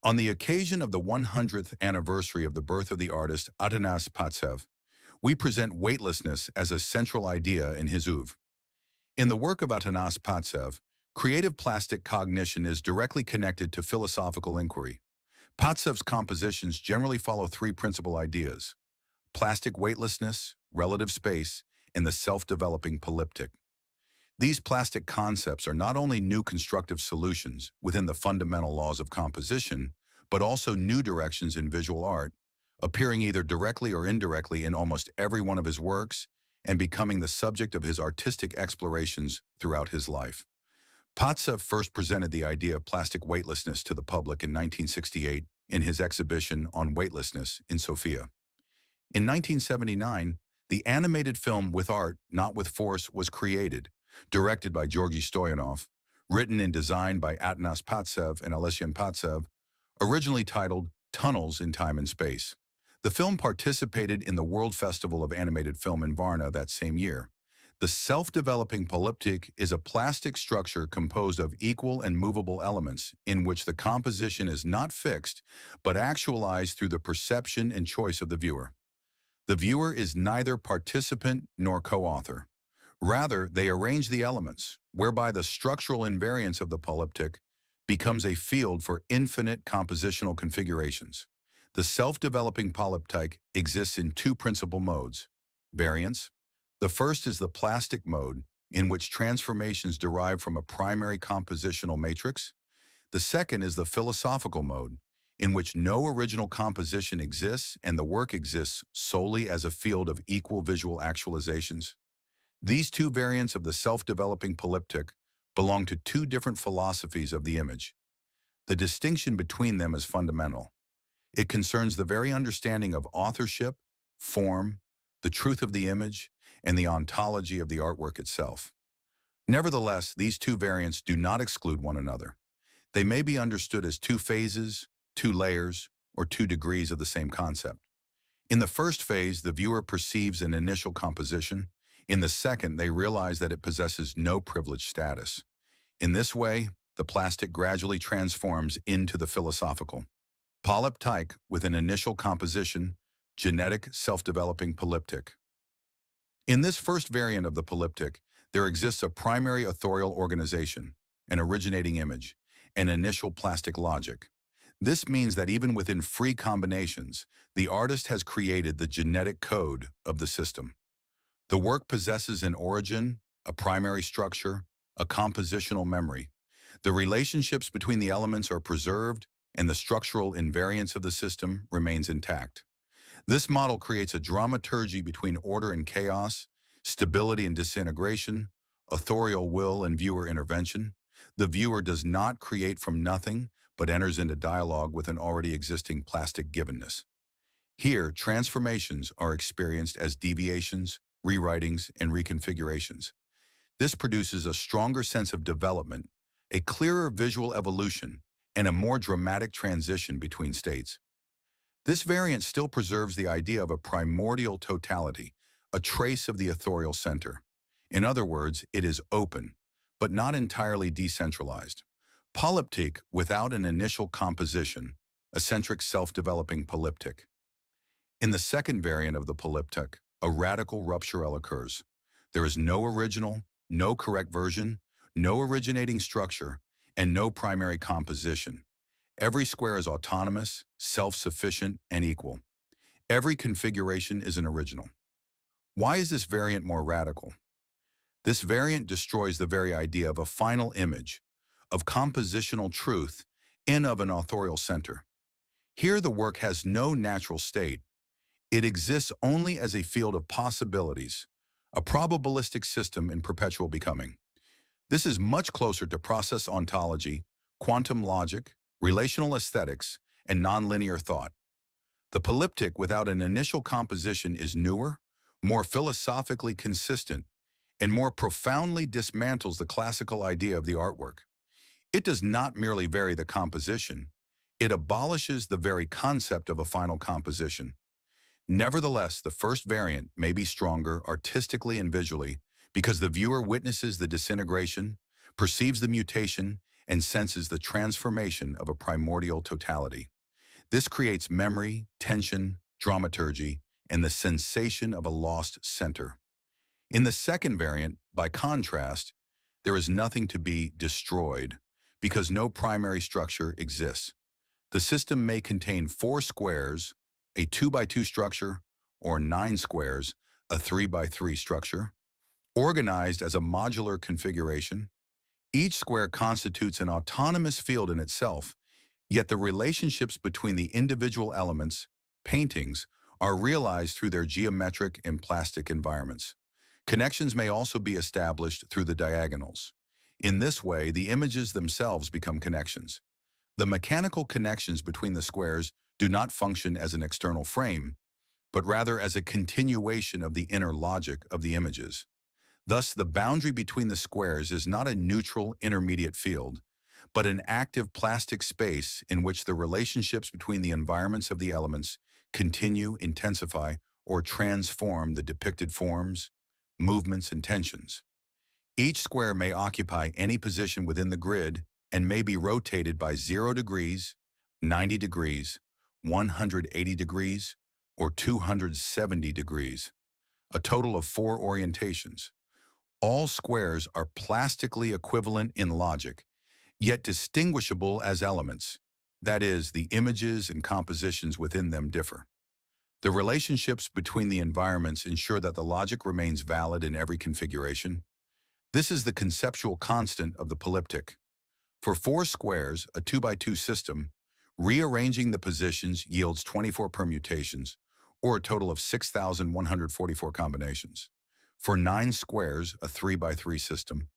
On the occasion of the 100th anniversary of the birth of the artist Atanas Patsev, we present weightlessness as a central idea in his oeuvre. In the work of Atanas Patsev, creative plastic cognition is directly connected to philosophical inquiry. Patsev's compositions generally follow three principal ideas: plastic weightlessness, relative space, and the self-developing polyptych. These plastic concepts are not only new constructive solutions within the fundamental laws of composition, but also new directions in visual art, appearing either directly or indirectly in almost every one of his works and becoming the subject of his artistic explorations throughout his life. Patsev first presented the idea of plastic weightlessness to the public in 1968 in his exhibition on weightlessness in Sofia. In 1979, the animated film With Art, Not With Force was created, directed by Georgi written and designed by Atanas Patsev and Aleksiev Patsev, originally titled Tunnels in Time and Space. The film participated in the World Festival of Animated Film in Varna that same year. The self-developing polyptych is a plastic structure composed of equal and movable elements in which the composition is not fixed, but actualized through the perception and choice of the viewer. The viewer is neither participant nor co-author. Rather, they arrange the elements, whereby the structural invariance of the polyptych becomes a field for infinite compositional configurations. The self-developing polyptych exists in two principal modes: variance. The first is the plastic mode, in which transformations derive from a primary compositional matrix. The second is the philosophical mode, in which no original composition exists and the work exists solely as a field of equal visual actualizations. These two variants of the self-developing polyptych belong to two different philosophies of the image. The distinction between them is fundamental. It concerns the very understanding of authorship, form, the truth of the image, and the ontology of the artwork itself. Nevertheless, these two variants do not exclude one another. They may be understood as two phases, two layers, or two degrees of the same concept. In the first phase, the viewer perceives an initial composition. In the second, they realize that it possesses no privileged status. In this way, the plastic gradually transforms into the philosophical. Polyptych with an initial composition, genetic self-developing polyptych. In this first variant of the polyptych, there exists a primary authorial organization, an originating image, an initial plastic logic. This means that even within free combinations, the artist has created the genetic code of the system. The work possesses an origin, a primary structure, a compositional memory. The relationships between the elements are preserved, and the structural invariance of the system remains intact. This model creates a dramaturgy between order and chaos, stability and disintegration, authorial will and viewer intervention. The viewer does not create from nothing, but enters into dialogue with an already existing plastic givenness. Here, transformations are experienced as deviations, rewritings, and reconfigurations. This produces a stronger sense of development, a clearer visual evolution, and a more dramatic transition between states. This variant still preserves the idea of a primordial totality, a trace of the authorial center. In other words, it is open, but not entirely decentralized. Polyptych without an initial composition, eccentric self-developing polyptych. In the second variant of the polyptych, a radical rupture occurs. There is no original, no correct version, no originating structure, and no primary composition. Every square is autonomous, self-sufficient, and equal. Every configuration is an original. Why is this variant more radical? This variant destroys the very idea of a final image, of compositional truth, and of an authorial center. Here the work has no natural state. It exists only as a field of possibilities, a probabilistic system in perpetual becoming. This is much closer to process ontology, quantum logic, relational aesthetics, and nonlinear thought. The polyptych without an initial composition is newer, more philosophically consistent, and more profoundly dismantles the classical idea of the artwork. It does not merely vary the composition, it abolishes the very concept of a final composition. Nevertheless, the first variant may be stronger artistically and visually because the viewer witnesses the disintegration, perceives the mutation, and senses the transformation of a primordial totality. This creates memory, tension, dramaturgy, and the sensation of a lost center. In the second variant, by contrast, there is nothing to be destroyed because no primary structure exists. The system may contain 4 squares, a 2 by 2 structure, or 9 squares, a 3 by 3 structure, organized as a modular configuration. Each square constitutes an autonomous field in itself, yet the relationships between the individual elements, paintings, are realized through their geometric and plastic environments. Connections may also be established through the diagonals. In this way, the images themselves become connections. The mechanical connections between the squares do not function as an external frame, but rather as a continuation of the inner logic of the images. Thus, the boundary between the squares is not a neutral intermediate field, but an active plastic space in which the relationships between the environments of the elements continue, intensify, or transform the depicted forms, movements, and tensions. Each square may occupy any position within the grid and may be rotated by 0 degrees, 90 degrees, 180 degrees, or 270 degrees, a total of 4 orientations. All squares are plastically equivalent in logic, yet distinguishable as elements. That is, the images and compositions within them differ. The relationships between the environments ensure that the logic remains valid in every configuration. This is the conceptual constant of the polyptych. For 4 squares, a 2 by 2 system, rearranging the positions yields 24 permutations, or a total of 6,144 combinations. For 9 squares, a 3 by 3 system,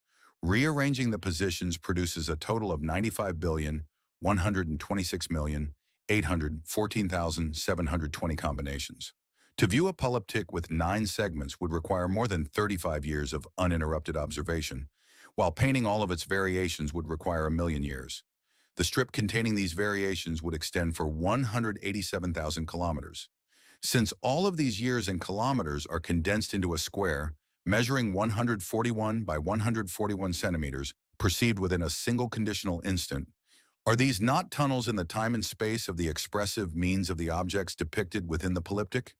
rearranging the positions produces a total of 95,126,814,720 combinations. To view a polyptych with 9 segments would require more than 35 years of uninterrupted observation, while painting all of its variations would require 1,000,000 years. The strip containing these variations would extend for 187,000 kilometers. Since all of these years and kilometers are condensed into a square, measuring 141 by 141 centimeters, perceived within a single conditional instant, are these not tunnels in the time and space of the expressive means of the objects depicted within the polyptych?